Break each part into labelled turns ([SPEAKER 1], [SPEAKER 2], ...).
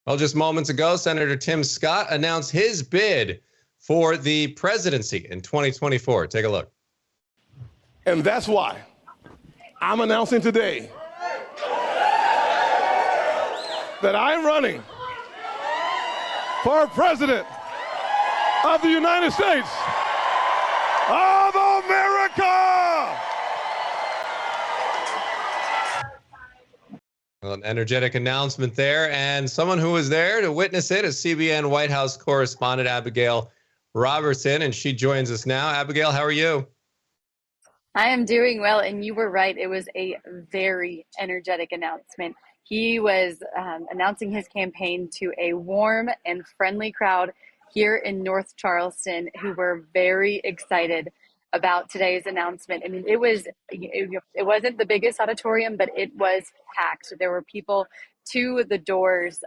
[SPEAKER 1] Well, just moments ago, Senator Tim Scott announced his bid for the presidency in 2024. Take a look.
[SPEAKER 2] And that's why I'm announcing today that I'm running for president of the United States of America.
[SPEAKER 1] Well, an energetic announcement there, and someone who was there to witness it is CBN White House correspondent Abigail Robertson, and she joins us now. Abigail, how are you?
[SPEAKER 3] I am doing well, and you were right. It was a very energetic announcement. He was announcing his campaign to a warm and friendly crowd here in North Charleston who were very excited about today's announcement. I mean, it wasn't the biggest auditorium, but it was packed. There were people to the doors,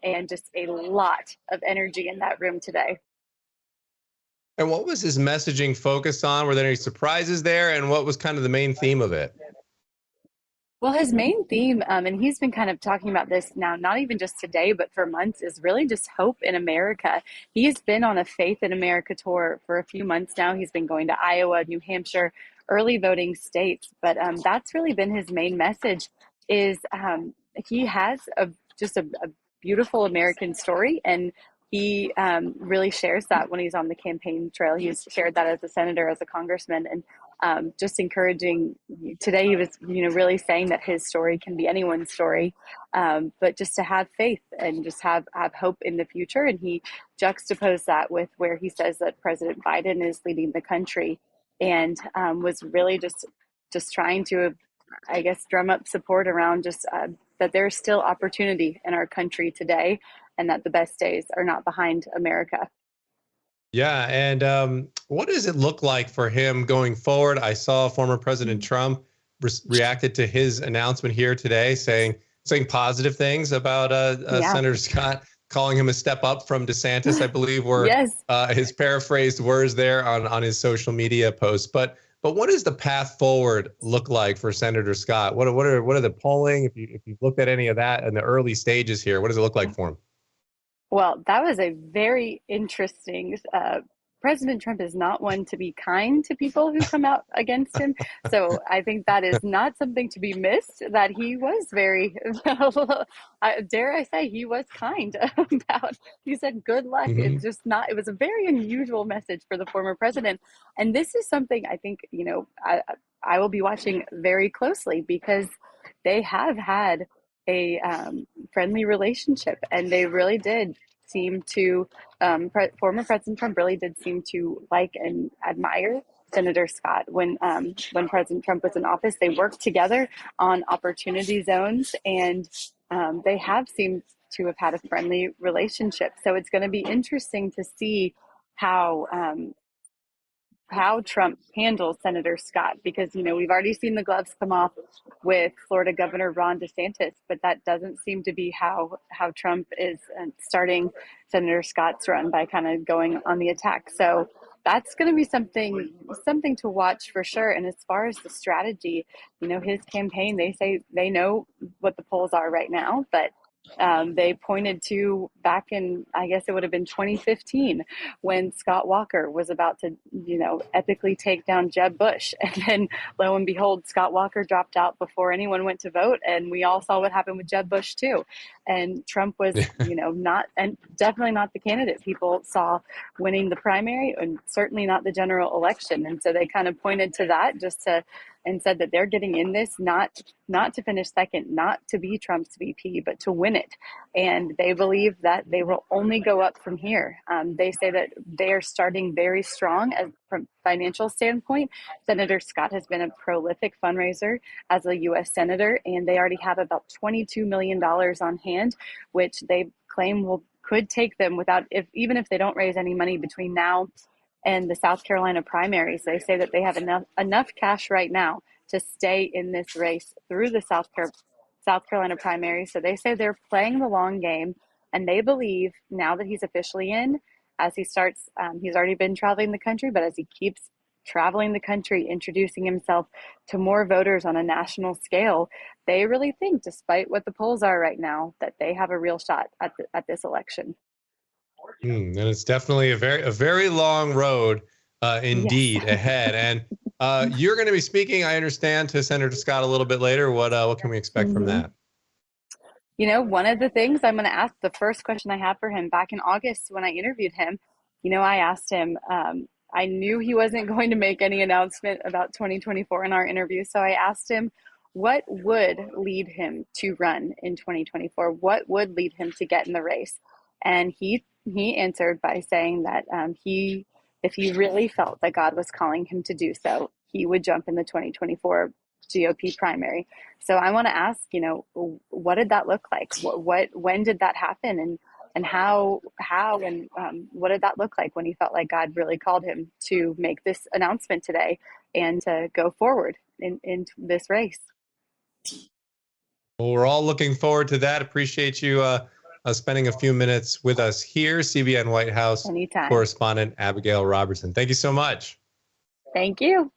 [SPEAKER 3] and just a lot of energy in that room today.
[SPEAKER 1] And what was his messaging focused on? Were there any surprises there? And what was kind of the main theme of it?
[SPEAKER 3] Well, his main theme, and he's been kind of talking about this now, not even just today, but for months, is really just hope in America. He's been on a Faith in America tour for a few months now. He's been going to Iowa, New Hampshire, early voting states. But that's really been his main message is he has just a beautiful American story. And he really shares that when he's on the campaign trail. He's shared that as a senator, as a congressman, and just encouraging. Today he was really saying that his story can be anyone's story, but just to have faith and just have hope in the future. And he juxtaposed that with where he says that President Biden is leading the country, and was really just trying to, I guess, drum up support around just that there's still opportunity in our country today, and that the best days are not behind America.
[SPEAKER 1] Yeah, and what does it look like for him going forward? I saw former President Trump reacted to his announcement here today, saying positive things about Senator Scott, calling him a step up from DeSantis, I believe were
[SPEAKER 3] Yes.
[SPEAKER 1] His paraphrased words there on his social media posts. But what does the path forward look like for Senator Scott? What are the polling? If you looked at any of that in the early stages here, what does it look like for him?
[SPEAKER 3] Well, that was a very interesting. President Trump is not one to be kind to people who come out against him. So I think that is not something to be missed, that he was very, dare I say, he was kind about, he said, good luck.
[SPEAKER 1] Mm-hmm.
[SPEAKER 3] It's just not, it was a very unusual message for the former president. And this is something I think, I will be watching very closely, because they have had a friendly relationship, and they really did seem to former President Trump really did seem to like and admire Senator Scott when President Trump was in office. They worked together on opportunity zones, and they have seemed to have had a friendly relationship. So it's going to be interesting to see how Trump handles Senator Scott, because, we've already seen the gloves come off with Florida Governor Ron DeSantis, but that doesn't seem to be how Trump is starting Senator Scott's run, by kind of going on the attack. So that's going to be something to watch for sure. And as far as the strategy, his campaign, they say they know what the polls are right now, but they pointed to back in, I guess it would have been 2015, when Scott Walker was about to, epically take down Jeb Bush. And then lo and behold, Scott Walker dropped out before anyone went to vote. And we all saw what happened with Jeb Bush too. And Trump was, not, and definitely not the candidate people saw winning the primary, and certainly not the general election. And so they kind of pointed to that and said that they're getting in this not to finish second, not to be Trump's VP, but to win it. And they believe that they will only go up from here. They say that they are starting very strong from financial standpoint. Senator Scott has been a prolific fundraiser as a U.S. Senator, and they already have about $22 million on hand, which they claim could take them even if they don't raise any money between now and the South Carolina primaries. They say that they have enough cash right now to stay in this race through the South Carolina primary. So they say they're playing the long game, and they believe now that he's officially in, as he starts, he's already been traveling the country, but as he keeps traveling the country, introducing himself to more voters on a national scale. They really think, despite what the polls are right now, that they have a real shot at this election.
[SPEAKER 1] And it's definitely a very long road
[SPEAKER 3] Yes.
[SPEAKER 1] indeed ahead. And you're going to be speaking, I understand, to Senator Scott a little bit later. What can we expect from that?
[SPEAKER 3] You know, one of the things I'm going to ask, the first question I had for him back in August when I interviewed him, I asked him, I knew he wasn't going to make any announcement about 2024 in our interview. So I asked him, what would lead him to run in 2024? What would lead him to get in the race? And he answered by saying that if he really felt that God was calling him to do so, he would jump in the 2024 GOP primary. So I want to ask, what did that look like? When did that happen? And how, and what did that look like when he felt like God really called him to make this announcement today and to go forward in this race?
[SPEAKER 1] Well, we're all looking forward to that. Appreciate you spending a few minutes with us here. CBN White House
[SPEAKER 3] Anytime.
[SPEAKER 1] Correspondent Abigail Robertson. Thank you so much.
[SPEAKER 3] Thank you.